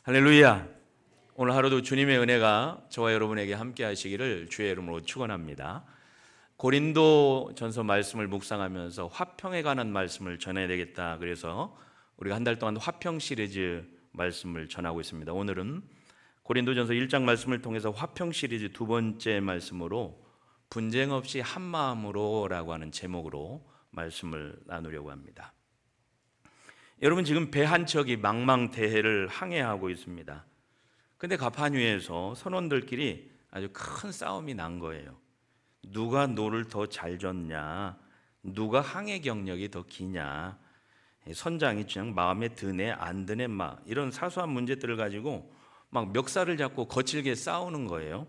할렐루야. 오늘 하루도 주님의 은혜가 저와 여러분에게 함께 하시기를 주의 이름으로 축원합니다. 고린도 전서 말씀을 묵상하면서 화평에 관한 말씀을 전해야 되겠다. 그래서 우리가 한 달 동안 화평 시리즈 말씀을 전하고 있습니다. 오늘은 고린도 전서 1장 말씀을 통해서 화평 시리즈 두 번째 말씀으로 분쟁 없이 한 마음으로 라고 하는 제목으로 말씀을 나누려고 합니다. 여러분, 지금 배 한 척이 망망대해를 항해하고 있습니다. 근데 갑판 위에서 선원들끼리 아주 큰 싸움이 난 거예요. 누가 노를 더 잘 젓냐, 누가 항해 경력이 더 기냐, 선장이 그냥 마음에 드네 안 드네 막 이런 사소한 문제들을 가지고 막 멱살을 잡고 거칠게 싸우는 거예요.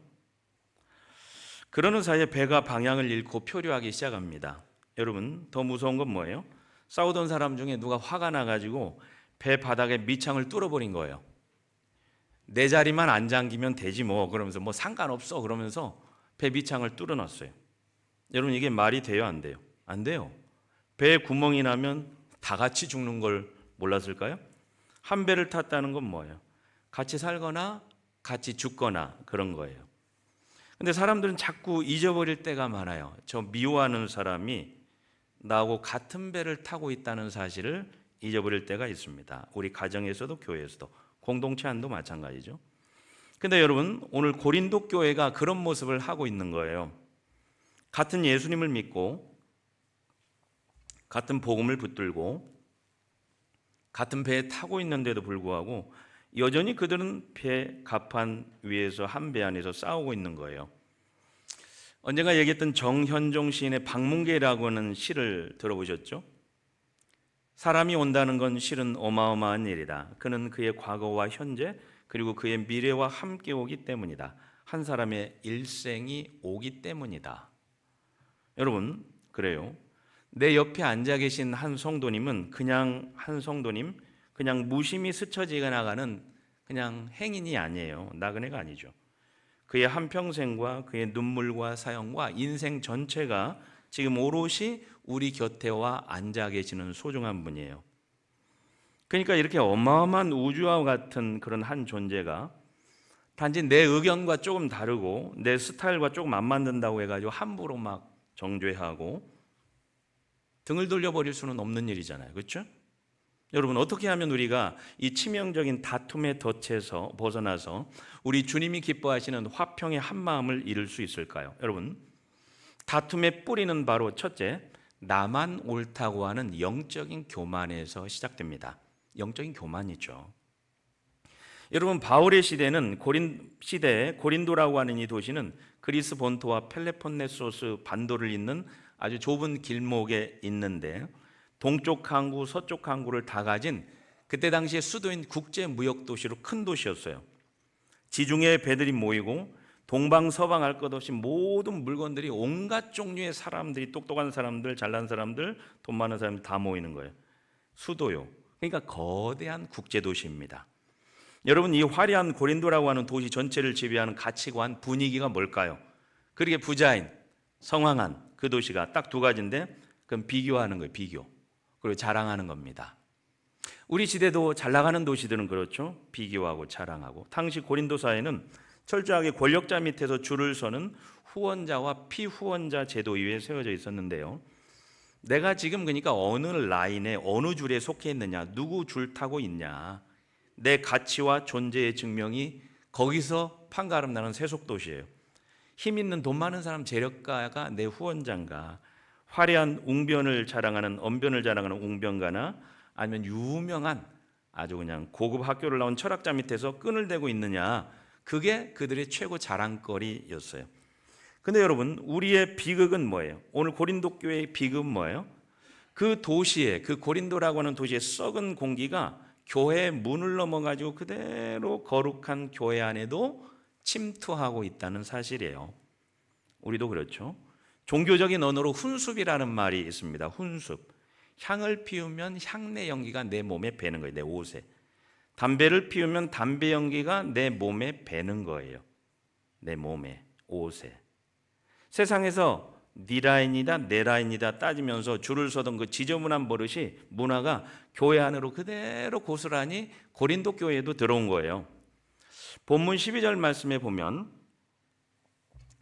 그러는 사이에 배가 방향을 잃고 표류하기 시작합니다. 여러분, 더 무서운 건 뭐예요? 싸우던 사람 중에 누가 화가 나가지고 배 바닥에 밑창을 뚫어버린 거예요. 내 자리만 안 잠기면 되지 뭐 그러면서 뭐 상관없어 그러면서 배 밑창을 뚫어놨어요. 여러분, 이게 말이 돼요 안 돼요? 안 돼요. 배에 구멍이 나면 다 같이 죽는 걸 몰랐을까요? 한 배를 탔다는 건 뭐예요? 같이 살거나 같이 죽거나 그런 거예요. 근데 사람들은 자꾸 잊어버릴 때가 많아요. 저 미워하는 사람이 나하고 같은 배를 타고 있다는 사실을 잊어버릴 때가 있습니다. 우리 가정에서도 교회에서도 공동체 안도 마찬가지죠. 근데 여러분, 오늘 고린도 교회가 그런 모습을 하고 있는 거예요. 같은 예수님을 믿고 같은 복음을 붙들고 같은 배에 타고 있는데도 불구하고 여전히 그들은 배 갑판 위에서 한 배 안에서 싸우고 있는 거예요. 언젠가 얘기했던 정현종 시인의 박문계라고 하는 시를 들어보셨죠? 사람이 온다는 건 실은 어마어마한 일이다. 그는 그의 과거와 현재 그리고 그의 미래와 함께 오기 때문이다. 한 사람의 일생이 오기 때문이다. 여러분, 그래요. 내 옆에 앉아 계신 한 성도님은 그냥 한 성도님, 그냥 무심히 스쳐 지나가는 그냥 행인이 아니에요. 나그네가 아니죠. 그의 한평생과 그의 눈물과 사형과 인생 전체가 지금 오롯이 우리 곁에 와 앉아 계시는 소중한 분이에요. 그러니까 이렇게 어마어마한 우주와 같은 그런 한 존재가 단지 내 의견과 조금 다르고 내 스타일과 조금 안 맞는다고 해가지고 함부로 막 정죄하고 등을 돌려버릴 수는 없는 일이잖아요. 그렇죠? 여러분, 어떻게 하면 우리가 이 치명적인 다툼의 덫에서 벗어나서 우리 주님이 기뻐하시는 화평의 한 마음을 이룰 수 있을까요? 여러분, 다툼의 뿌리는 바로 첫째, 나만 옳다고 하는 영적인 교만에서 시작됩니다. 영적인 교만이죠. 여러분, 바울의 시대는 고린도라고 하는 이 도시는 그리스 본토와 펠레폰네소스 반도를 잇는 아주 좁은 길목에 있는데 동쪽 항구, 서쪽 항구를 다 가진 그때 당시에 수도인 국제무역도시로 큰 도시였어요. 지중해 배들이 모이고 동방서방 할 것 없이 모든 물건들이 온갖 종류의 사람들이, 똑똑한 사람들, 잘난 사람들, 돈 많은 사람들 다 모이는 거예요. 수도요. 그러니까 거대한 국제도시입니다. 여러분, 이 화려한 고린도라고 하는 도시 전체를 지배하는 가치관, 분위기가 뭘까요? 그렇게 부자인, 성황한 그 도시가 딱 두 가지인데 그럼 비교하는 거예요. 비교. 그리고 자랑하는 겁니다. 우리 시대도 잘 나가는 도시들은 그렇죠. 비교하고 자랑하고. 당시 고린도 사회는 철저하게 권력자 밑에서 줄을 서는 후원자와 피후원자 제도 위에 세워져 있었는데요. 내가 지금 그러니까 어느 라인에 어느 줄에 속해 있느냐, 누구 줄 타고 있냐, 내 가치와 존재의 증명이 거기서 판가름 나는 세속도시예요. 힘 있는 돈 많은 사람 재력가가 내 후원자인가, 화려한 웅변을 자랑하는 언변을 자랑하는 웅변가나 아니면 유명한 아주 그냥 고급 학교를 나온 철학자 밑에서 끈을 대고 있느냐, 그게 그들의 최고 자랑거리였어요. 근데 여러분, 우리의 비극은 뭐예요? 오늘 고린도 교회의 비극은 뭐예요? 그 도시에, 그 고린도라고 하는 도시의 썩은 공기가 교회의 문을 넘어가지고 그대로 거룩한 교회 안에도 침투하고 있다는 사실이에요. 우리도 그렇죠. 종교적인 언어로 훈습이라는 말이 있습니다. 훈습. 향을 피우면 향내 연기가 내 몸에 배는 거예요. 내 옷에. 담배를 피우면 담배 연기가 내 몸에 배는 거예요. 내 몸에, 옷에. 세상에서 네 라인이다 내 라인이다 따지면서 줄을 서던 그 지저분한 버릇이 문화가 교회 안으로 그대로 고스란히 고린도 교회에도 들어온 거예요. 본문 12절 말씀에 보면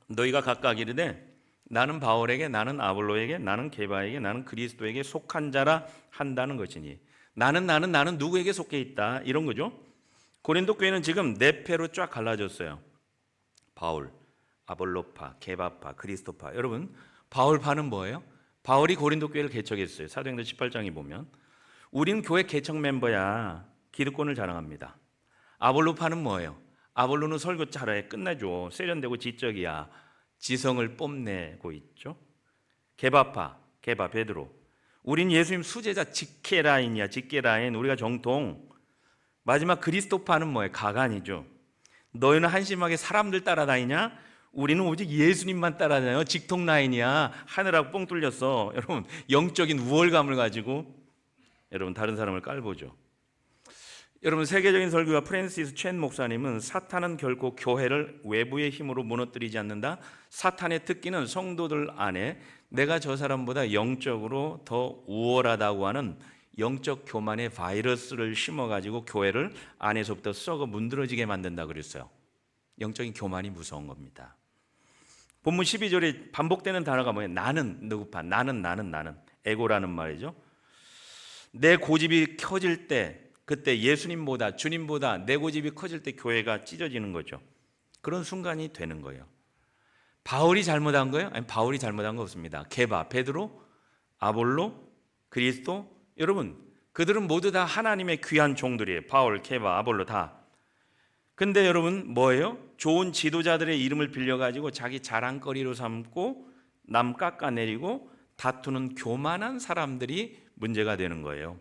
너희가 각각 이르되 나는 바울에게 나는 아볼로에게 나는 게바에게 나는 그리스도에게 속한 자라 한다는 것이니 나는 누구에게 속해 있다 이런 거죠. 고린도 교회는 지금 네 패로 쫙 갈라졌어요. 바울, 아볼로파, 게바파, 그리스도파. 여러분 바울파는 뭐예요? 바울이 고린도 교회를 개척했어요. 사도행전 18장에 보면 우린 교회 개척 멤버야. 기득권을 자랑합니다. 아볼로파는 뭐예요? 아볼로는 설교 잘해 끝내줘. 세련되고 지적이야. 지성을 뽐내고 있죠. 게바파, 게바 베드로. 우린 예수님 수제자 직계라인이야. 직계라인. 우리가 정통. 마지막 그리스도파는 뭐예요? 가관이죠. 너희는 한심하게 사람들 따라다니냐? 우리는 오직 예수님만 따라다녀. 직통 라인이야. 하늘하고 뻥 뚫렸어. 여러분 영적인 우월감을 가지고 여러분 다른 사람을 깔보죠. 여러분 세계적인 설교가 프랜시스 첸 목사님은 사탄은 결코 교회를 외부의 힘으로 무너뜨리지 않는다. 사탄의 특기는 성도들 안에 내가 저 사람보다 영적으로 더 우월하다고 하는 영적 교만의 바이러스를 심어가지고 교회를 안에서부터 썩어 문드러지게 만든다 그랬어요. 영적인 교만이 무서운 겁니다. 본문 12절에 반복되는 단어가 뭐예요? 나는 누구파? 나는 에고라는 말이죠. 내 고집이 커질 때 그때 예수님보다 주님보다 내 고집이 커질 때 교회가 찢어지는 거죠. 그런 순간이 되는 거예요. 바울이 잘못한 거예요? 아니 바울이 잘못한 거 없습니다. 게바, 베드로, 아볼로, 그리스도 여러분 그들은 모두 다 하나님의 귀한 종들이에요. 바울, 게바, 아볼로 다. 근데 여러분 뭐예요? 좋은 지도자들의 이름을 빌려가지고 자기 자랑거리로 삼고 남 깎아내리고 다투는 교만한 사람들이 문제가 되는 거예요.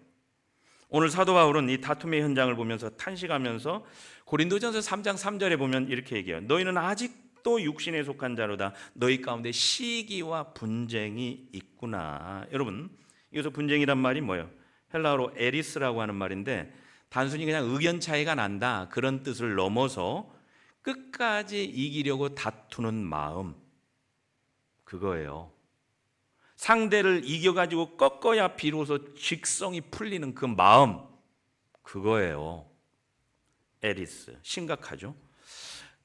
오늘 사도 바울은 이 다툼의 현장을 보면서 탄식하면서 고린도전서 3장 3절에 보면 이렇게 얘기해요. 너희는 아직도 육신에 속한 자로다. 너희 가운데 시기와 분쟁이 있구나. 여러분 여기서 분쟁이란 말이 뭐예요? 헬라어로 에리스라고 하는 말인데 단순히 그냥 의견 차이가 난다 그런 뜻을 넘어서 끝까지 이기려고 다투는 마음 그거예요. 상대를 이겨가지고 꺾어야 비로소 직성이 풀리는 그 마음 그거예요. 에리스 심각하죠.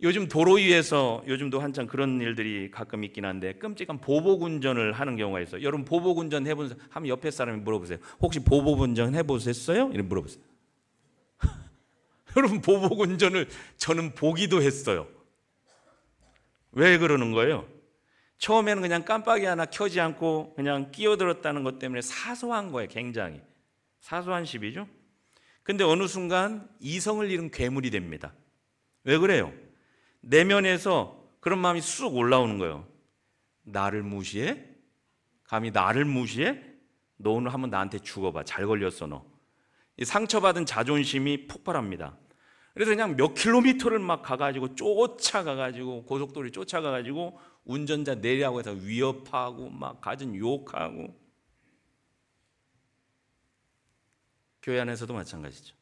요즘 도로 위에서 요즘도 한참 그런 일들이 가끔 있긴 한데 끔찍한 보복운전을 하는 경우가 있어요. 여러분 보복운전 해본 사람 한번 옆에 사람이 물어보세요. 혹시 보복운전 해보셨어요? 이렇게 물어보세요. 여러분 보복운전을 저는 보기도 했어요. 왜 그러는 거예요? 처음에는 그냥 깜빡이 하나 켜지 않고 그냥 끼어들었다는 것 때문에 사소한 거예요. 굉장히 사소한 시비죠. 근데 어느 순간 이성을 잃은 괴물이 됩니다. 왜 그래요? 내면에서 그런 마음이 쑥 올라오는 거예요. 나를 무시해? 감히 나를 무시해? 너 오늘 한번 나한테 죽어봐. 잘 걸렸어 너. 이 상처받은 자존심이 폭발합니다. 그래서 그냥 몇 킬로미터를 막 가가지고 쫓아가가지고 고속도로에 쫓아가가지고 운전자 내리라고 해서 위협하고 막 갖은 욕하고. 교회 안에서도 마찬가지죠.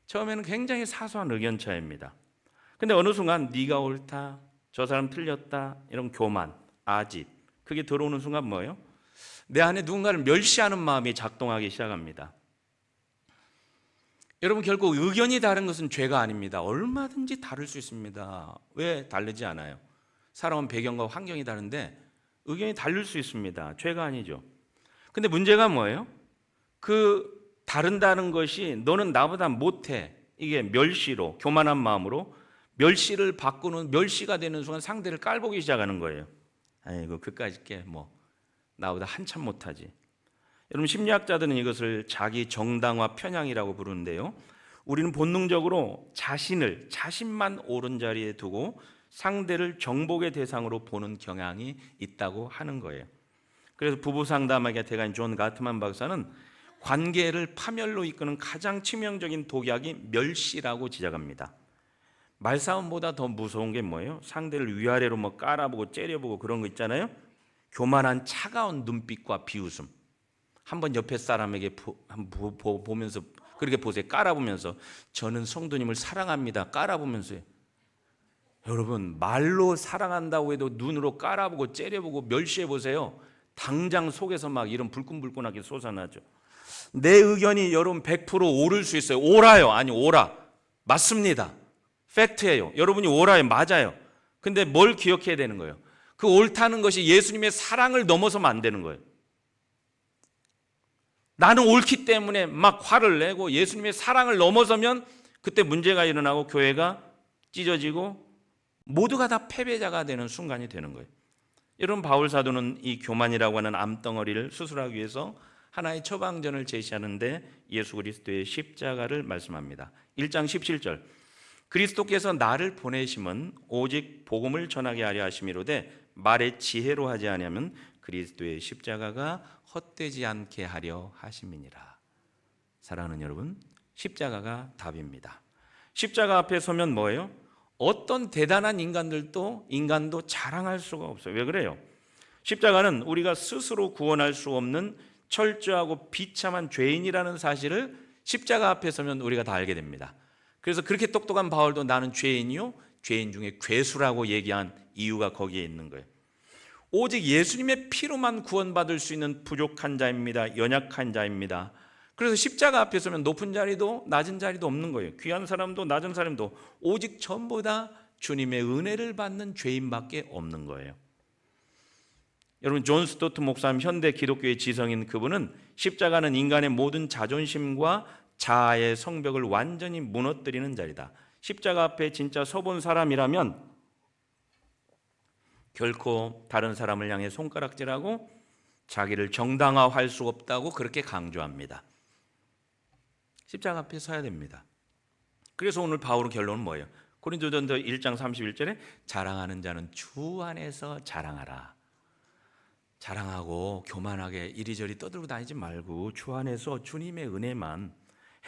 처음에는 굉장히 사소한 의견 차이입니다. 근데 어느 순간 네가 옳다, 저 사람 틀렸다 이런 교만, 아집 그게 들어오는 순간 뭐예요? 내 안에 누군가를 멸시하는 마음이 작동하기 시작합니다. 여러분 결국 의견이 다른 것은 죄가 아닙니다. 얼마든지 다를 수 있습니다. 왜 다르지 않아요? 살아온 배경과 환경이 다른데 의견이 다를 수 있습니다. 죄가 아니죠. 근데 문제가 뭐예요? 그 다른다는 것이 너는 나보다 못해 이게 멸시로 교만한 마음으로 멸시를 바꾸는 멸시가 되는 순간 상대를 깔보기 시작하는 거예요. 아이고 그까짓 게 뭐 나보다 한참 못하지. 여러분 심리학자들은 이것을 자기 정당화 편향이라고 부르는데요. 우리는 본능적으로 자신만 옳은 자리에 두고 상대를 정복의 대상으로 보는 경향이 있다고 하는 거예요. 그래서 부부 상담학의 대가인 존 가트만 박사는 관계를 파멸로 이끄는 가장 치명적인 독약이 멸시라고 지적합니다. 말싸움보다 더 무서운 게 뭐예요? 상대를 위아래로 뭐 깔아보고 째려보고 그런 거 있잖아요. 교만한 차가운 눈빛과 비웃음. 한번 옆에 사람에게 보면서 그렇게 보세요. 깔아보면서 저는 성도님을 사랑합니다. 깔아보면서요. 여러분, 말로 사랑한다고 해도 눈으로 깔아보고 째려보고 멸시해 보세요. 당장 속에서 막 이런 불끈불끈하게 솟아나죠. 내 의견이 여러분 100% 옳을 수 있어요. 옳아요. 아니, 옳아. 맞습니다. 팩트예요. 여러분이 옳아요. 맞아요. 근데 뭘 기억해야 되는 거예요? 그 옳다는 것이 예수님의 사랑을 넘어서면 안 되는 거예요. 나는 옳기 때문에 막 화를 내고 예수님의 사랑을 넘어서면 그때 문제가 일어나고 교회가 찢어지고 모두가 다 패배자가 되는 순간이 되는 거예요. 여러분, 바울 사도는 이 교만이라고 하는 암덩어리를 수술하기 위해서 하나의 처방전을 제시하는데 예수 그리스도의 십자가를 말씀합니다. 1장 17절, 그리스도께서 나를 보내심은 오직 복음을 전하게 하려 하심이로되 말의 지혜로 하지 아니하면 그리스도의 십자가가 헛되지 않게 하려 하심이니라. 사랑하는 여러분, 십자가가 답입니다. 십자가 앞에 서면 뭐예요? 어떤 대단한 인간도 자랑할 수가 없어요. 왜 그래요? 십자가는 우리가 스스로 구원할 수 없는 철저하고 비참한 죄인이라는 사실을 십자가 앞에 서면 우리가 다 알게 됩니다. 그래서 그렇게 똑똑한 바울도 나는 죄인이요, 죄인 중에 괴수라고 얘기한 이유가 거기에 있는 거예요. 오직 예수님의 피로만 구원받을 수 있는 부족한 자입니다. 연약한 자입니다. 그래서 십자가 앞에 서면 높은 자리도 낮은 자리도 없는 거예요. 귀한 사람도 낮은 사람도 오직 전부 다 주님의 은혜를 받는 죄인밖에 없는 거예요. 여러분, 존 스토트 목사님, 현대 기독교의 지성인 그분은 십자가는 인간의 모든 자존심과 자아의 성벽을 완전히 무너뜨리는 자리다. 십자가 앞에 진짜 서본 사람이라면 결코 다른 사람을 향해 손가락질하고 자기를 정당화할 수 없다고 그렇게 강조합니다. 십자가 앞에 서야 됩니다. 그래서 오늘 바울의 결론은 뭐예요? 고린도전서 1장 31절에 자랑하는 자는 주 안에서 자랑하라. 자랑하고 교만하게 이리저리 떠들고 다니지 말고 주 안에서 주님의 은혜만.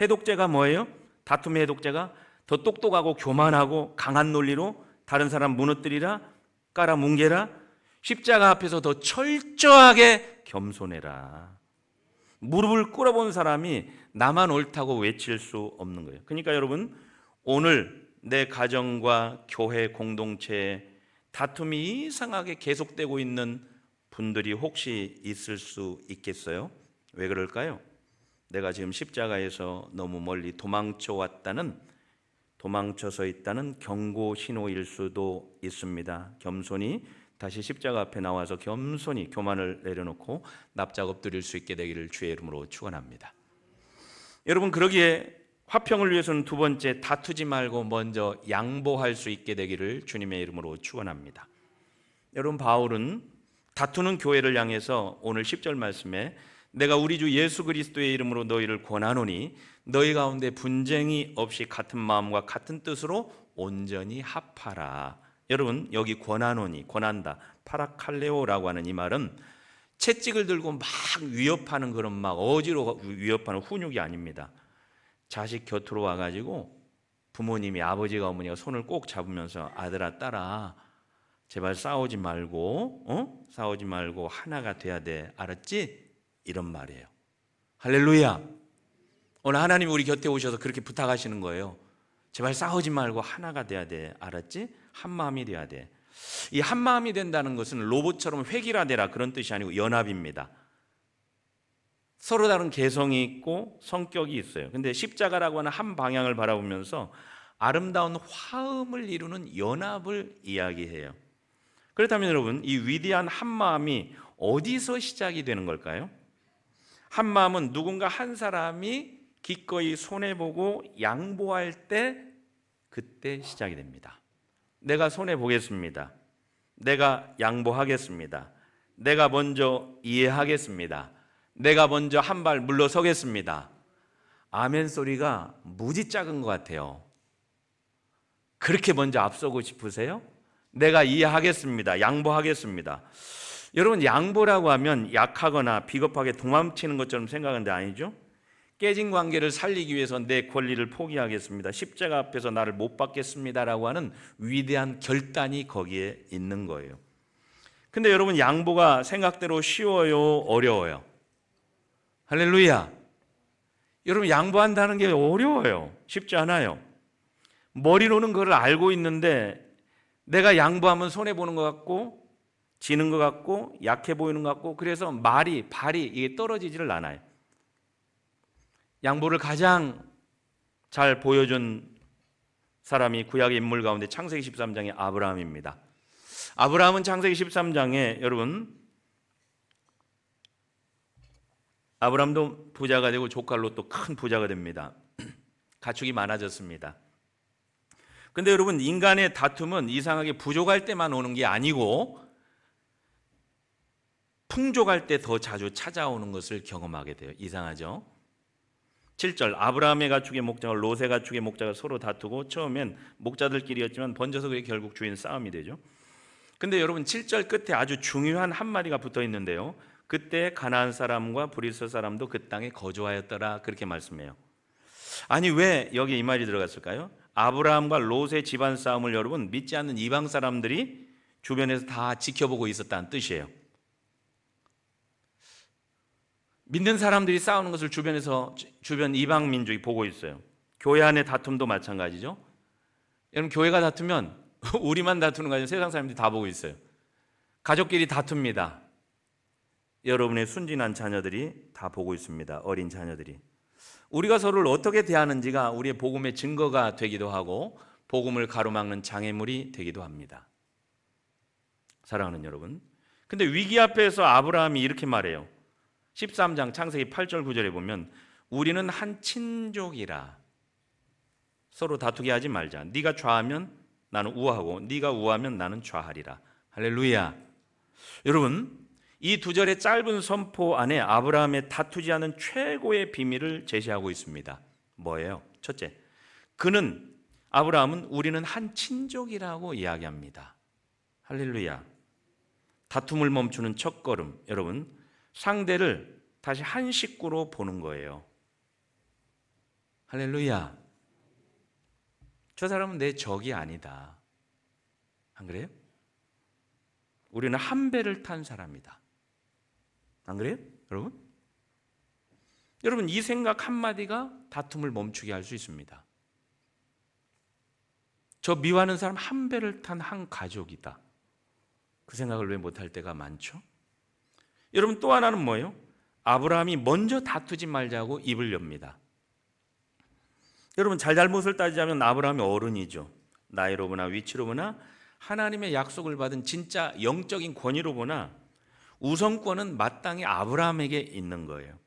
해독제가 뭐예요? 다툼의 해독제가 더 똑똑하고 교만하고 강한 논리로 다른 사람 무너뜨리라, 깔아뭉개라. 십자가 앞에서 더 철저하게 겸손해라. 무릎을 꿇어본 사람이 나만 옳다고 외칠 수 없는 거예요. 그러니까 여러분, 오늘 내 가정과 교회 공동체에 다툼이 이상하게 계속되고 있는 분들이 혹시 있을 수 있겠어요? 왜 그럴까요? 내가 지금 십자가에서 너무 멀리 도망쳐서 있다는 경고 신호일 수도 있습니다. 겸손히 다시 십자가 앞에 나와서 겸손히 교만을 내려놓고 납작 엎드릴 수 있게 되기를 주의 이름으로 축원합니다. 여러분, 그러기에 화평을 위해서는 두 번째, 다투지 말고 먼저 양보할 수 있게 되기를 주님의 이름으로 축원합니다. 여러분, 바울은 다투는 교회를 향해서 오늘 10절 말씀에 내가 우리 주 예수 그리스도의 이름으로 너희를 권하노니 너희 가운데 분쟁이 없이 같은 마음과 같은 뜻으로 온전히 합하라. 여러분, 여기 권하노니, 권한다, 파라칼레오라고 하는 이 말은 채찍을 들고 막 위협하는 그런 막 어지로 위협하는 훈육이 아닙니다. 자식 곁으로 와가지고 부모님이, 아버지가 어머니가 손을 꼭 잡으면서 아들아, 딸아, 제발 싸우지 말고 하나가 돼야 돼. 알았지? 이런 말이에요. 할렐루야. 오늘 하나님 우리 곁에 오셔서 그렇게 부탁하시는 거예요. 제발 싸우지 말고 하나가 돼야 돼. 알았지? 한 마음이 돼야 돼. 이 한 마음이 된다는 것은 로봇처럼 획일화되라 그런 뜻이 아니고 연합입니다. 서로 다른 개성이 있고 성격이 있어요. 근데 십자가라고 하는 한 방향을 바라보면서 아름다운 화음을 이루는 연합을 이야기해요. 그렇다면 여러분, 이 위대한 한 마음이 어디서 시작이 되는 걸까요? 한 마음은 누군가 한 사람이 기꺼이 손해보고 양보할 때, 그때 시작이 됩니다. 내가 손해보겠습니다. 내가 양보하겠습니다. 내가 먼저 이해하겠습니다. 내가 먼저 한 발 물러서겠습니다. 아멘 소리가 무지 작은 것 같아요. 그렇게 먼저 앞서고 싶으세요? 내가 이해하겠습니다. 양보하겠습니다. 여러분, 양보라고 하면 약하거나 비겁하게 도망치는 것처럼 생각하는데 아니죠? 깨진 관계를 살리기 위해서 내 권리를 포기하겠습니다. 십자가 앞에서 나를 못 박겠습니다라고 하는 위대한 결단이 거기에 있는 거예요. 근데 여러분, 양보가 생각대로 쉬워요, 어려워요? 할렐루야. 여러분, 양보한다는 게 어려워요. 쉽지 않아요. 머리로는 그걸 알고 있는데 내가 양보하면 손해 보는 것 같고 지는 것 같고 약해 보이는 것 같고, 그래서 발이 이게 떨어지지를 않아요. 양보를 가장 잘 보여준 사람이 구약의 인물 가운데 창세기 13장의 아브라함입니다. 아브라함은 창세기 13장에 여러분, 아브라함도 부자가 되고 조카 롯도 큰 부자가 됩니다. 가축이 많아졌습니다. 근데 여러분, 인간의 다툼은 이상하게 부족할 때만 오는 게 아니고 풍족할 때 더 자주 찾아오는 것을 경험하게 돼요. 이상하죠? 7절, 아브라함의 가축의 목자와 롯의 가축의 목자가 서로 다투고, 처음엔 목자들끼리였지만 번져서 그게 결국 주인 싸움이 되죠. 근데 여러분, 7절 끝에 아주 중요한 한마디가 붙어 있는데요. 그때 가나안 사람과 브리스 사람도 그 땅에 거주하였더라, 그렇게 말씀해요. 아니, 왜 여기 이 말이 들어갔을까요? 아브라함과 롯의 집안 싸움을 여러분, 믿지 않는 이방 사람들이 주변에서 다 지켜보고 있었다는 뜻이에요. 믿는 사람들이 싸우는 것을 주변 이방 민족이 보고 있어요. 교회 안의 다툼도 마찬가지죠. 여러분, 교회가 다투면 우리만 다투는 거 아니에요. 세상 사람들이 다 보고 있어요. 가족끼리 다툽니다. 여러분의 순진한 자녀들이 다 보고 있습니다. 어린 자녀들이. 우리가 서로를 어떻게 대하는지가 우리의 복음의 증거가 되기도 하고 복음을 가로막는 장애물이 되기도 합니다. 사랑하는 여러분, 근데 위기 앞에서 아브라함이 이렇게 말해요. 13장 창세기 8절 9절에 보면 우리는 한 친족이라, 서로 다투게 하지 말자. 네가 좌하면 나는 우하고 네가 우하면 나는 좌하리라. 할렐루야. 여러분, 이 두 절의 짧은 선포 안에 아브라함의 다투지 않은 최고의 비밀을 제시하고 있습니다. 뭐예요? 첫째, 아브라함은 우리는 한 친족이라고 이야기합니다. 할렐루야. 다툼을 멈추는 첫걸음, 여러분, 상대를 다시 한 식구로 보는 거예요. 할렐루야. 저 사람은 내 적이 아니다. 안 그래요? 우리는 한 배를 탄 사람이다. 안 그래요? 여러분? 여러분, 이 생각 한마디가 다툼을 멈추게 할 수 있습니다. 저 미워하는 사람 한 배를 탄 한 가족이다. 그 생각을 왜 못할 때가 많죠? 여러분, 또 하나는 뭐예요? 아브라함이 먼저 다투지 말자고 입을 엽니다. 여러분, 잘잘못을 따지자면 아브라함이 어른이죠. 나이로 보나 위치로 보나 하나님의 약속을 받은 진짜 영적인 권위로 보나 우선권은 마땅히 아브라함에게 있는 거예요.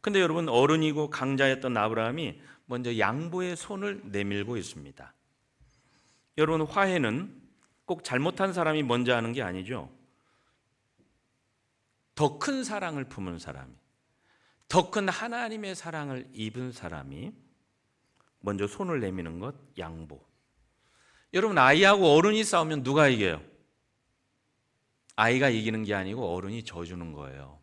근데 여러분, 어른이고 강자였던 아브라함이 먼저 양보의 손을 내밀고 있습니다. 여러분, 화해는 꼭 잘못한 사람이 먼저 하는 게 아니죠. 더 큰 사랑을 품은 사람이, 더 큰 하나님의 사랑을 입은 사람이 먼저 손을 내미는 것, 양보. 여러분, 아이하고 어른이 싸우면 누가 이겨요? 아이가 이기는 게 아니고 어른이 져주는 거예요.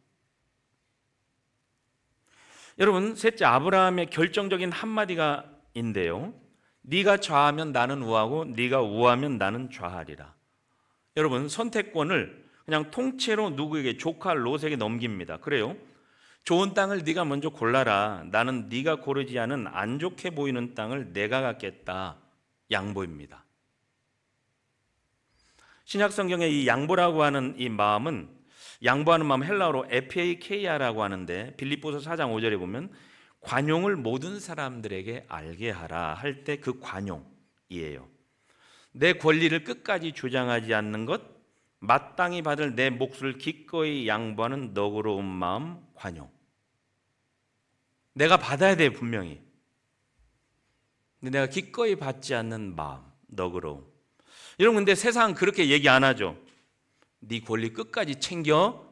여러분, 셋째, 아브라함의 결정적인 한마디가 인데요. 네가 좌하면 나는 우하고 네가 우하면 나는 좌하리라. 여러분, 선택권을 그냥 통째로 누구에게, 조카 롯에게 넘깁니다. 그래요? 좋은 땅을 네가 먼저 골라라. 나는 네가 고르지 않은 안 좋게 보이는 땅을 내가 갖겠다. 양보입니다. 신약 성경에 이 양보라고 하는 이 마음은, 양보하는 마음 헬라어로 에피에이케이아라고 하는데, 빌립보서 4장 5절에 보면 관용을 모든 사람들에게 알게 하라 할 때 그 관용이에요. 내 권리를 끝까지 주장하지 않는 것, 마땅히 받을 내 몫을 기꺼이 양보하는 너그러운 마음, 관용. 내가 받아야 돼, 분명히. 근데 내가 기꺼이 받지 않는 마음, 너그러움. 여러분, 근데 세상은 그렇게 얘기 안 하죠. 네 권리 끝까지 챙겨.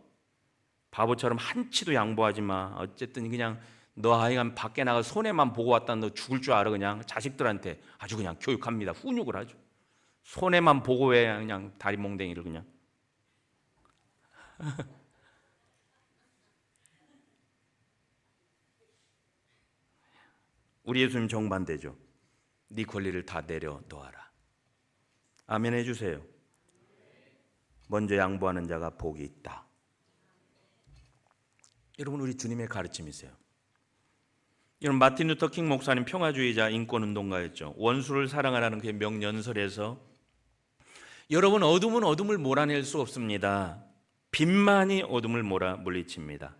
바보처럼 한치도 양보하지 마. 어쨌든 그냥 너 아이가 밖에 나가 손해만 보고 왔다, 너 죽을 줄 알아. 그냥 자식들한테 아주 그냥 교육합니다. 훈육을 하죠. 손해만 보고 해, 그냥 다리몽댕이를 그냥. 우리 예수님 정반대죠. 네 권리를 다 내려놓아라. 아멘 해주세요. 먼저 양보하는 자가 복이 있다. 여러분, 우리 주님의 가르침이세요. 여러분, 마틴 루터 킹 목사님 평화주의자 인권운동가였죠. 원수를 사랑하라는 그 명연설에서 여러분, 어둠은 어둠을 몰아낼 수 없습니다. 빛만이 어둠을 물리칩니다.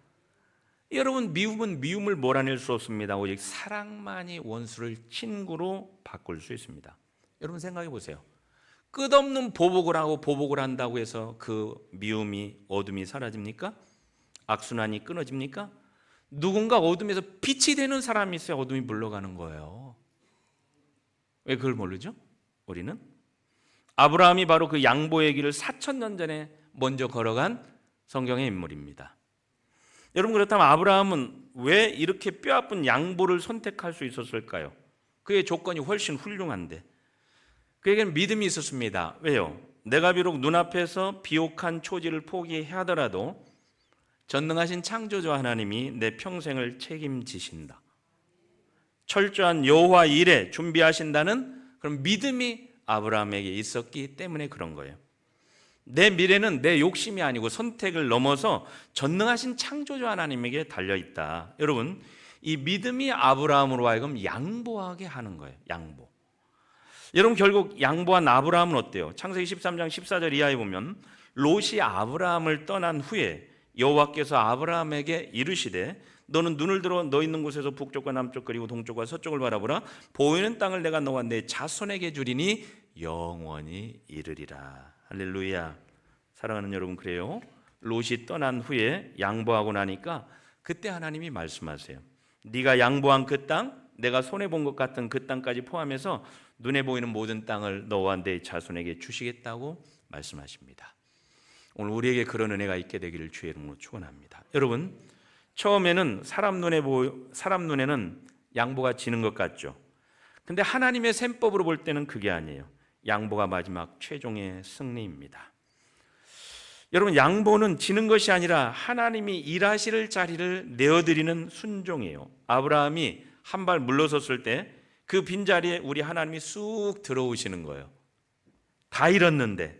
여러분, 미움은 미움을 몰아낼 수 없습니다. 오직 사랑만이 원수를 친구로 바꿀 수 있습니다. 여러분 생각해 보세요. 끝없는 보복을 하고 보복을 한다고 해서 그 미움이 어둠이 사라집니까? 악순환이 끊어집니까? 누군가 어둠에서 빛이 되는 사람이 있어야 어둠이 물러가는 거예요. 왜 그걸 모르죠? 우리는 아브라함이 바로 그 양보의 길을 4,000년 전에 먼저 걸어간 성경의 인물입니다. 여러분, 그렇다면 아브라함은 왜 이렇게 뼈아픈 양보를 선택할 수 있었을까요? 그의 조건이 훨씬 훌륭한데 그에게는 믿음이 있었습니다. 왜요? 내가 비록 눈앞에서 비옥한 초지를 포기해야 하더라도 전능하신 창조주 하나님이 내 평생을 책임지신다. 철저한 여호와 일에 준비하신다는 그런 믿음이 아브라함에게 있었기 때문에 그런 거예요. 내 미래는 내 욕심이 아니고 선택을 넘어서 전능하신 창조주 하나님에게 달려있다. 여러분, 이 믿음이 아브라함으로 하여금 양보하게 하는 거예요. 양보. 여러분, 결국 양보한 아브라함은 어때요? 창세기 13장 14절 이하에 보면 롯이 아브라함을 떠난 후에 여호와께서 아브라함에게 이르시되 너는 눈을 들어 너 있는 곳에서 북쪽과 남쪽 그리고 동쪽과 서쪽을 바라보라. 보이는 땅을 내가 너와 내 자손에게 주리니 영원히 이르리라. 할렐루야. 사랑하는 여러분, 그래요. 롯이 떠난 후에 양보하고 나니까 그때 하나님이 말씀하세요. 네가 양보한 그 땅, 내가 손해본 것 같은 그 땅까지 포함해서 눈에 보이는 모든 땅을 너와 내 자손에게 주시겠다고 말씀하십니다. 오늘 우리에게 그런 은혜가 있게 되기를 주의 이름으로 축원합니다. 여러분, 처음에는 사람 눈에는 양보가 지는 것 같죠. 근데 하나님의 셈법으로 볼 때는 그게 아니에요. 양보가 마지막 최종의 승리입니다. 여러분, 양보는 지는 것이 아니라 하나님이 일하실 자리를 내어드리는 순종이에요. 아브라함이 한 발 물러섰을 때 그 빈자리에 우리 하나님이 쑥 들어오시는 거예요. 다 잃었는데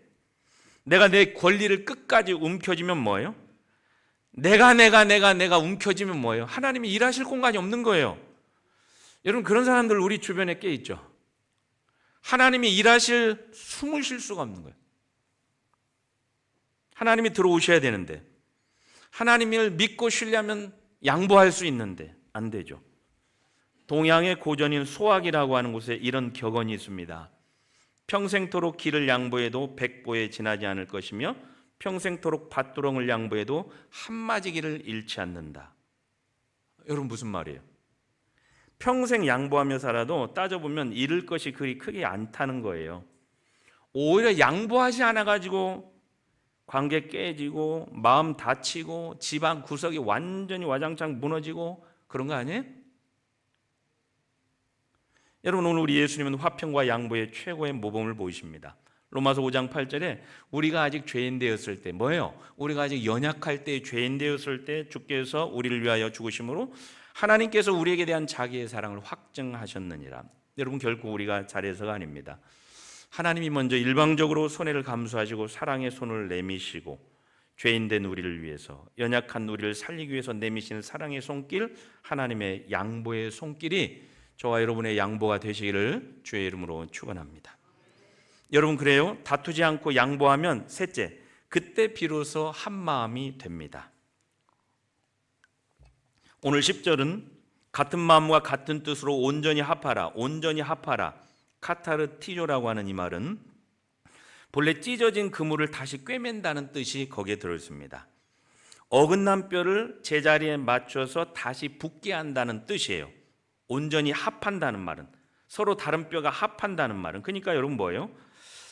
내가 내 권리를 끝까지 움켜쥐면 뭐예요? 내가 움켜쥐면 뭐예요? 하나님이 일하실 공간이 없는 거예요. 여러분, 그런 사람들 우리 주변에 꽤 있죠. 하나님이 일하실 숨을 쉴 수가 없는 거예요. 하나님이 들어오셔야 되는데, 하나님을 믿고 신뢰하면 양보할 수 있는데 안 되죠. 동양의 고전인 소학이라고 하는 곳에 이런 격언이 있습니다. 평생토록 길을 양보해도 백보에 지나지 않을 것이며 평생토록 밭두렁을 양보해도 한마디 길을 잃지 않는다. 여러분, 무슨 말이에요? 평생 양보하며 살아도 따져보면 잃을 것이 그리 크게 않다는 거예요. 오히려 양보하지 않아가지고 관계 깨지고 마음 다치고 집안 구석이 완전히 와장창 무너지고 그런 거 아니에요? 여러분, 오늘 우리 예수님은 화평과 양보의 최고의 모범을 보이십니다. 로마서 5장 8절에 우리가 아직 죄인 되었을 때 뭐예요? 우리가 아직 연약할 때 죄인 되었을 때 주께서 우리를 위하여 죽으심으로 하나님께서 우리에게 대한 자기의 사랑을 확증하셨느니라. 여러분, 결코 우리가 잘해서가 아닙니다. 하나님이 먼저 일방적으로 손해를 감수하시고 사랑의 손을 내미시고 죄인된 우리를 위해서, 연약한 우리를 살리기 위해서 내미시는 사랑의 손길, 하나님의 양보의 손길이 저와 여러분의 양보가 되시기를 주의 이름으로 축원합니다. 여러분, 그래요? 다투지 않고 양보하면 셋째, 그때 비로소 한 마음이 됩니다. 오늘 10절은 같은 마음과 같은 뜻으로 온전히 합하라, 온전히 합하라, 카타르티조라고 하는 이 말은 본래 찢어진 그물을 다시 꿰맨다는 뜻이 거기에 들어있습니다. 어긋난 뼈를 제자리에 맞춰서 다시 붙게 한다는 뜻이에요. 온전히 합한다는 말은, 서로 다른 뼈가 합한다는 말은, 그러니까 여러분 뭐예요?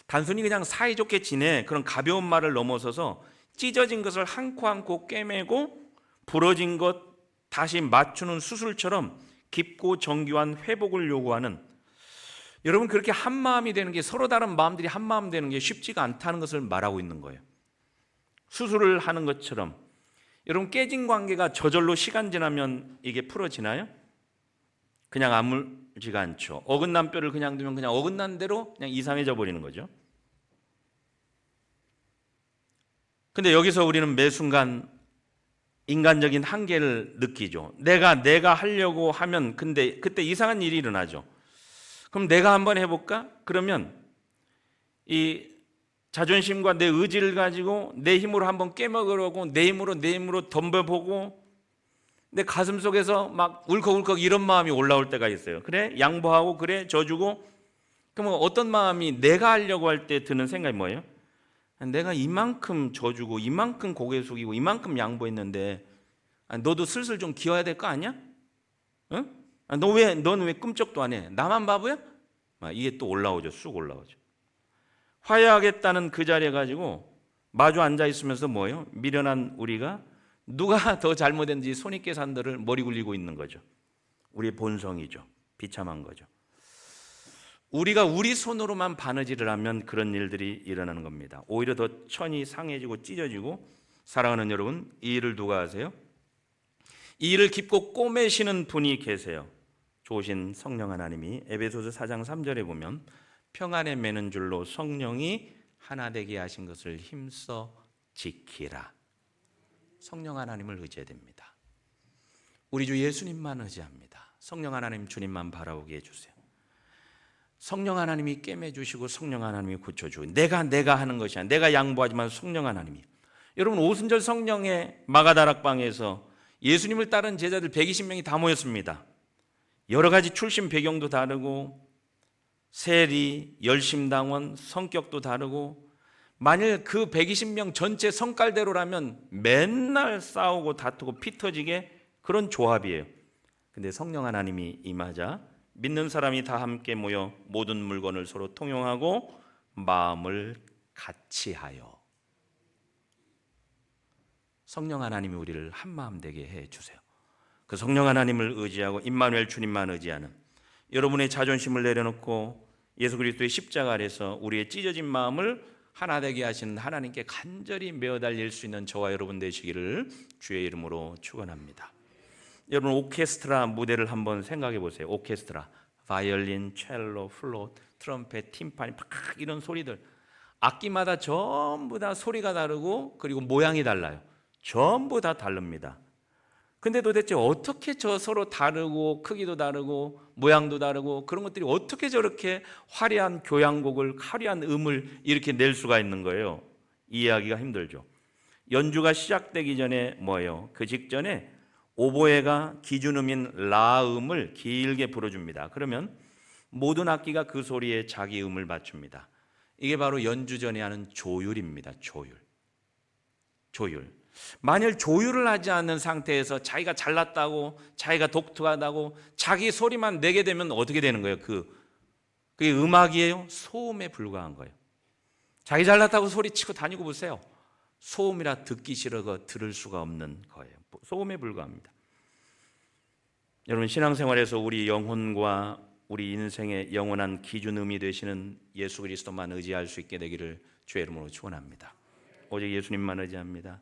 단순히 그냥 사이좋게 지내 그런 가벼운 말을 넘어서서 찢어진 것을 한 코 한 코 꿰매고 부러진 것 다시 맞추는 수술처럼 깊고 정교한 회복을 요구하는, 여러분, 그렇게 한 마음이 되는 게, 서로 다른 마음들이 한 마음 되는 게 쉽지가 않다는 것을 말하고 있는 거예요. 수술을 하는 것처럼. 여러분, 깨진 관계가 저절로 시간 지나면 이게 풀어지나요? 그냥 아물지가 않죠. 어긋난 뼈를 그냥 두면 그냥 어긋난 대로 그냥 이상해져 버리는 거죠. 근데 여기서 우리는 매 순간 인간적인 한계를 느끼죠. 내가 하려고 하면 근데 그때 이상한 일이 일어나죠. 그럼 내가 한번 해볼까? 그러면 이 자존심과 내 의지를 가지고 내 힘으로 한번 깨먹으려고 내 힘으로 덤벼보고 내 가슴 속에서 막 울컥울컥 이런 마음이 올라올 때가 있어요. 그래 양보하고 그래 져주고. 그러면 어떤 마음이 내가 하려고 할 때 드는 생각이 뭐예요? 내가 이만큼 져주고 이만큼 고개 숙이고 이만큼 양보했는데 너도 슬슬 좀 기어야 될 거 아니야? 응? 너는 왜 꿈쩍도 안 해? 나만 바보야? 이게 또 올라오죠. 쑥 올라오죠. 화해하겠다는 그 자리에 가지고 마주 앉아 있으면서 뭐예요? 미련한 우리가 누가 더 잘못했는지 손익계산들을 머리 굴리고 있는 거죠. 우리의 본성이죠. 비참한 거죠. 우리가 우리 손으로만 바느질을 하면 그런 일들이 일어나는 겁니다. 오히려 더 천이 상해지고 찢어지고. 사랑하는 여러분, 이 일을 누가 하세요? 이 일을 깊고 꼬매시는 분이 계세요. 좋으신 성령 하나님이 에베소서 4장 3절에 보면 평안에 매는 줄로 성령이 하나 되게 하신 것을 힘써 지키라. 성령 하나님을 의지해야 됩니다. 우리 주 예수님만 의지합니다. 성령 하나님 주님만 바라보게 해주세요. 성령 하나님이 꿰매주시고 성령 하나님이 고쳐주고 내가 하는 것이 아니라 내가 양보하지만 성령 하나님이. 여러분 오순절 성령의 마가다락방에서 예수님을 따른 제자들 120명이 다 모였습니다. 여러 가지 출신 배경도 다르고 세리, 열심당원, 성격도 다르고 만일 그 120명 전체 성깔대로라면 맨날 싸우고 다투고 피 터지게 그런 조합이에요. 근데 성령 하나님이 임하자 믿는 사람이 다 함께 모여 모든 물건을 서로 통용하고 마음을 같이 하여. 성령 하나님이 우리를 한마음 되게 해주세요. 그 성령 하나님을 의지하고 임마누엘 주님만 의지하는 여러분의 자존심을 내려놓고 예수 그리스도의 십자가 아래서 우리의 찢어진 마음을 하나 되게 하시는 하나님께 간절히 메어 달릴 수 있는 저와 여러분 되시기를 주의 이름으로 축원합니다. 여러분 오케스트라 무대를 한번 생각해 보세요. 오케스트라, 바이올린, 첼로, 플룻, 트럼펫, 팀파니 팍 이런 소리들 악기마다 전부 다 소리가 다르고 그리고 모양이 달라요. 전부 다 다릅니다. 근데 도대체 어떻게 저 서로 다르고 크기도 다르고 모양도 다르고 그런 것들이 어떻게 저렇게 화려한 교향곡을 화려한 음을 이렇게 낼 수가 있는 거예요? 이해하기가 힘들죠. 연주가 시작되기 전에 뭐예요? 그 직전에 오보에가 기준음인 라음을 길게 불어줍니다. 그러면 모든 악기가 그 소리에 자기 음을 맞춥니다. 이게 바로 연주 전에 하는 조율입니다. 조율. 만일 조율을 하지 않는 상태에서 자기가 잘났다고 자기가 독특하다고 자기 소리만 내게 되면 어떻게 되는 거예요? 그게 음악이에요? 소음에 불과한 거예요. 자기 잘났다고 소리치고 다니고 보세요. 소음이라 듣기 싫어서 들을 수가 없는 거예요. 소음에 불과합니다. 여러분 신앙생활에서 우리 영혼과 우리 인생의 영원한 기준음이 되시는 예수 그리스도만 의지할 수 있게 되기를 주의 이름으로 축원합니다. 오직 예수님만 의지합니다.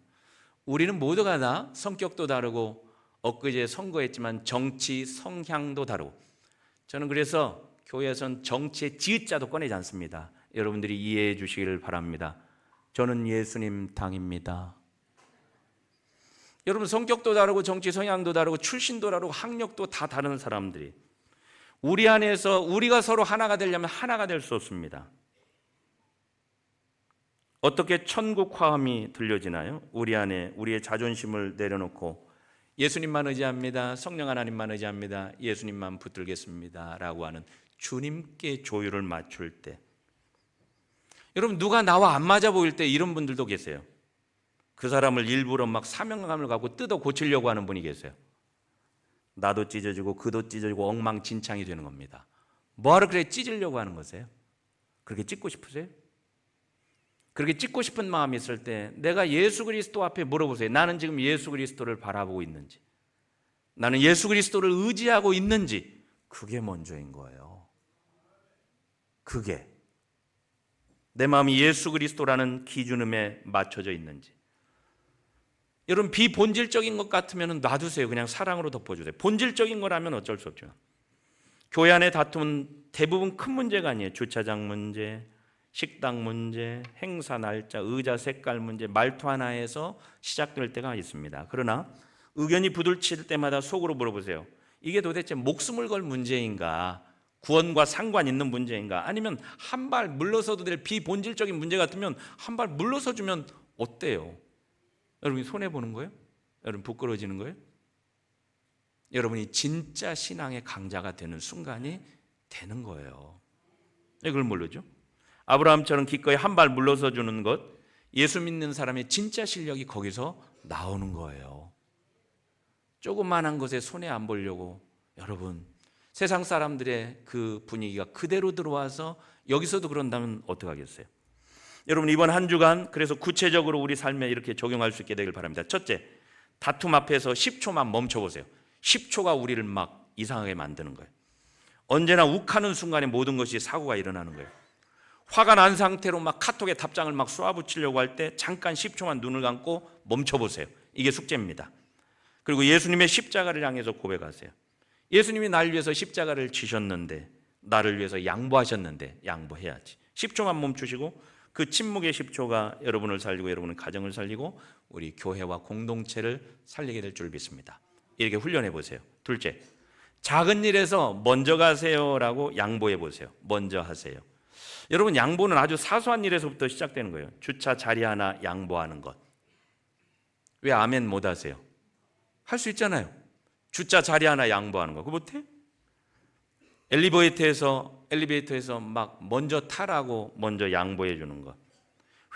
우리는 모두가 다 성격도 다르고 엊그제 선거했지만 정치 성향도 다르고 저는 그래서 교회에선 정치의 지읒자도 꺼내지 않습니다. 여러분들이 이해해 주시기를 바랍니다. 저는 예수님 당입니다. 여러분 성격도 다르고 정치 성향도 다르고 출신도 다르고 학력도 다 다른 사람들이 우리 안에서 우리가 서로 하나가 되려면 하나가 될 수 없습니다. 어떻게 천국화음이 들려지나요? 우리 안에 우리의 자존심을 내려놓고 예수님만 의지합니다. 성령 하나님만 의지합니다. 예수님만 붙들겠습니다. 라고 하는 주님께 조율을 맞출 때 여러분 누가 나와 안 맞아 보일 때 이런 분들도 계세요. 그 사람을 일부러 막 사명감을 갖고 뜯어 고치려고 하는 분이 계세요. 나도 찢어지고 그도 찢어지고 엉망진창이 되는 겁니다. 뭐하러 그래 찢으려고 하는 거세요? 그렇게 찢고 싶으세요? 그렇게 찢고 싶은 마음이 있을 때 내가 예수 그리스도 앞에 물어보세요. 나는 지금 예수 그리스도를 바라보고 있는지 나는 예수 그리스도를 의지하고 있는지 그게 먼저인 거예요. 그게 내 마음이 예수 그리스도라는 기준음에 맞춰져 있는지. 여러분 비본질적인 것 같으면 놔두세요. 그냥 사랑으로 덮어주세요. 본질적인 거라면 어쩔 수 없죠. 교회 안의 다툼은 대부분 큰 문제가 아니에요. 주차장 문제, 식당 문제, 행사 날짜, 의자 색깔 문제, 말투 하나에서 시작될 때가 있습니다. 그러나 의견이 부딪힐 때마다 속으로 물어보세요. 이게 도대체 목숨을 걸 문제인가? 구원과 상관 있는 문제인가? 아니면 한 발 물러서도 될 비본질적인 문제 같으면 한 발 물러서 주면 어때요? 여러분이 손해보는 거예요? 여러분 부끄러워지는 거예요? 여러분이 진짜 신앙의 강자가 되는 순간이 되는 거예요. 이걸 모르죠? 아브라함처럼 기꺼이 한 발 물러서 주는 것, 예수 믿는 사람의 진짜 실력이 거기서 나오는 거예요. 조그만한 것에 손해 안 보려고 여러분 세상 사람들의 그 분위기가 그대로 들어와서 여기서도 그런다면 어떡하겠어요? 여러분 이번 한 주간 그래서 구체적으로 우리 삶에 이렇게 적용할 수 있게 되길 바랍니다. 첫째, 다툼 앞에서 10초만 멈춰보세요. 10초가 우리를 막 이상하게 만드는 거예요. 언제나 욱하는 순간에 모든 것이 사고가 일어나는 거예요. 화가 난 상태로 막 카톡에 답장을 막 쏘아붙이려고 할 때 잠깐 10초만 눈을 감고 멈춰보세요. 이게 숙제입니다. 그리고 예수님의 십자가를 향해서 고백하세요. 예수님이 날 위해서 십자가를 지셨는데, 나를 위해서 양보하셨는데 양보해야지. 10초만 멈추시고 그 침묵의 10초가 여러분을 살리고 여러분의 가정을 살리고 우리 교회와 공동체를 살리게 될 줄 믿습니다. 이렇게 훈련해 보세요. 둘째, 작은 일에서 먼저 가세요라고 양보해 보세요. 먼저 하세요. 여러분 양보는 아주 사소한 일에서부터 시작되는 거예요. 주차 자리 하나 양보하는 것. 왜 아멘 못 하세요? 할 수 있잖아요. 주차 자리 하나 양보하는 거. 그거 못해? 엘리베이터에서 막 먼저 타라고 먼저 양보해 주는 것.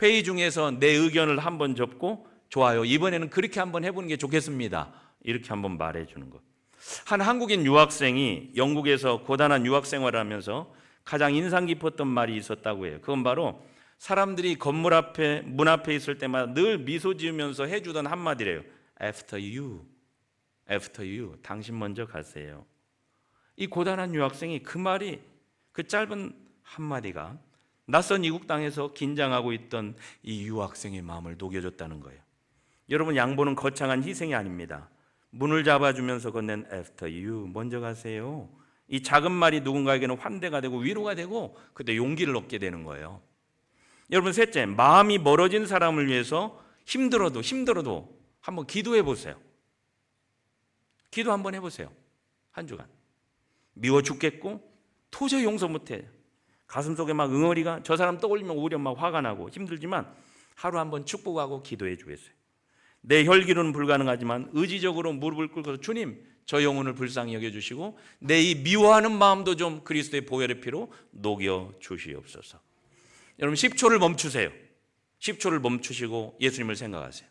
회의 중에서 내 의견을 한번 접고 좋아요. 이번에는 그렇게 한번 해보는 게 좋겠습니다. 이렇게 한번 말해 주는 것. 한 한국인 유학생이 영국에서 고단한 유학 생활을 하면서 가장 인상 깊었던 말이 있었다고 해요. 그건 바로 사람들이 건물 앞에 문 앞에 있을 때마다 늘 미소 지으면서 해주던 한마디래요. After you. After you. 당신 먼저 가세요. 이 고단한 유학생이 그 말이 그 짧은 한마디가 낯선 이국 땅에서 긴장하고 있던 이 유학생의 마음을 녹여줬다는 거예요. 여러분 양보는 거창한 희생이 아닙니다. 문을 잡아주면서 건넨 After you. 먼저 가세요. 이 작은 말이 누군가에게는 환대가 되고 위로가 되고 그때 용기를 얻게 되는 거예요. 여러분 셋째, 마음이 멀어진 사람을 위해서 힘들어도 한번 기도해 보세요. 기도 한번 해보세요. 한 주간 미워 죽겠고 도저히 용서 못해. 가슴속에 막 응어리가 저 사람 떠올리면 오히려 막 화가 나고 힘들지만 하루 한번 축복하고 기도해 주겠어요. 내 혈기로는 불가능하지만 의지적으로 무릎을 꿇고 주님 저 영혼을 불쌍히 여겨주시고 내 이 미워하는 마음도 좀 그리스도의 보혈의 피로 녹여 주시옵소서. 여러분 10초를 멈추세요. 10초를 멈추시고 예수님을 생각하세요.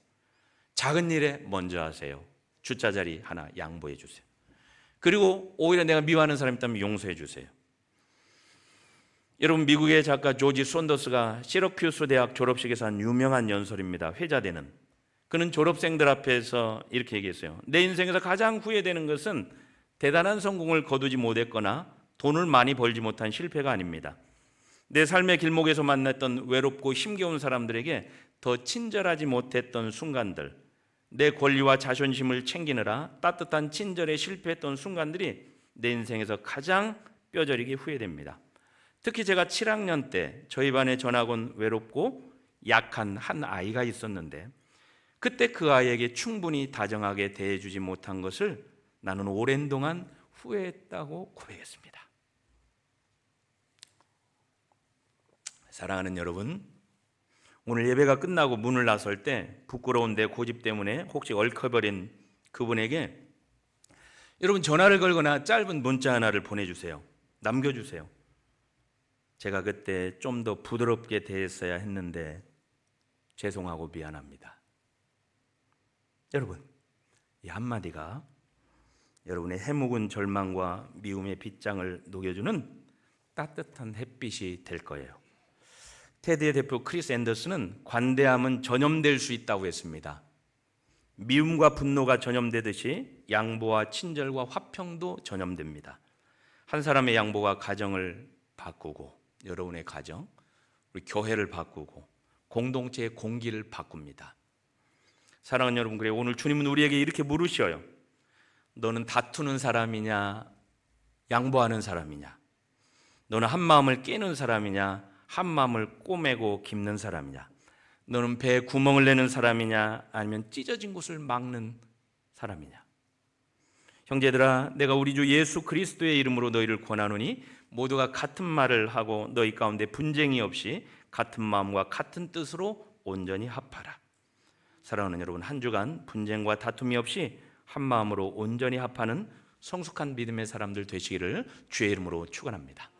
작은 일에 먼저 하세요. 주차 자리 하나 양보해 주세요. 그리고 오히려 내가 미워하는 사람이 있다면 용서해 주세요. 여러분 미국의 작가 조지 손더스가 시러큐스 대학 졸업식에서 한 유명한 연설입니다. 회자되는. 그는 졸업생들 앞에서 이렇게 얘기했어요. 내 인생에서 가장 후회되는 것은 대단한 성공을 거두지 못했거나 돈을 많이 벌지 못한 실패가 아닙니다. 내 삶의 길목에서 만났던 외롭고 힘겨운 사람들에게 더 친절하지 못했던 순간들, 내 권리와 자존심을 챙기느라 따뜻한 친절에 실패했던 순간들이 내 인생에서 가장 뼈저리게 후회됩니다. 특히 제가 7학년 때 저희 반에 전학 온 외롭고 약한 한 아이가 있었는데 그때 그 아이에게 충분히 다정하게 대해주지 못한 것을 나는 오랜 동안 후회했다고 고백했습니다. 사랑하는 여러분, 오늘 예배가 끝나고 문을 나설 때 부끄러운 내 고집 때문에 혹시 얽혀버린 그분에게 여러분 전화를 걸거나 짧은 문자 하나를 보내주세요. 남겨주세요. 제가 그때 좀 더 부드럽게 대했어야 했는데 죄송하고 미안합니다. 여러분, 이 한마디가 여러분의 해묵은 절망과 미움의 빗장을 녹여주는 따뜻한 햇빛이 될 거예요. 테드의 대표 크리스 앤더슨은 관대함은 전염될 수 있다고 했습니다. 미움과 분노가 전염되듯이 양보와 친절과 화평도 전염됩니다. 한 사람의 양보가 가정을 바꾸고 여러분의 가정, 우리 교회를 바꾸고 공동체의 공기를 바꿉니다. 사랑하는 여러분, 그래 오늘 주님은 우리에게 이렇게 물으셔요. 너는 다투는 사람이냐 양보하는 사람이냐? 너는 한 마음을 깨는 사람이냐 한 마음을 꼬매고 깁는 사람이냐? 너는 배에 구멍을 내는 사람이냐 아니면 찢어진 곳을 막는 사람이냐? 형제들아, 내가 우리 주 예수 그리스도의 이름으로 너희를 권하노니 모두가 같은 말을 하고 너희 가운데 분쟁이 없이 같은 마음과 같은 뜻으로 온전히 합하라. 사랑하는 여러분, 한 주간 분쟁과 다툼이 없이 한 마음으로 온전히 합하는 성숙한 믿음의 사람들 되시기를 주의 이름으로 축원합니다.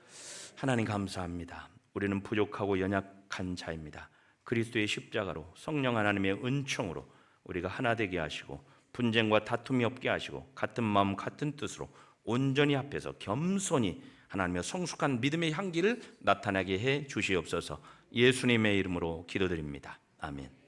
하나님 감사합니다. 우리는 부족하고 연약한 자입니다. 그리스도의 십자가로 성령 하나님의 은총으로 우리가 하나 되게 하시고 분쟁과 다툼이 없게 하시고 같은 마음 같은 뜻으로 온전히 합해서 겸손히 하나님의 성숙한 믿음의 향기를 나타나게 해 주시옵소서. 예수님의 이름으로 기도드립니다. 아멘.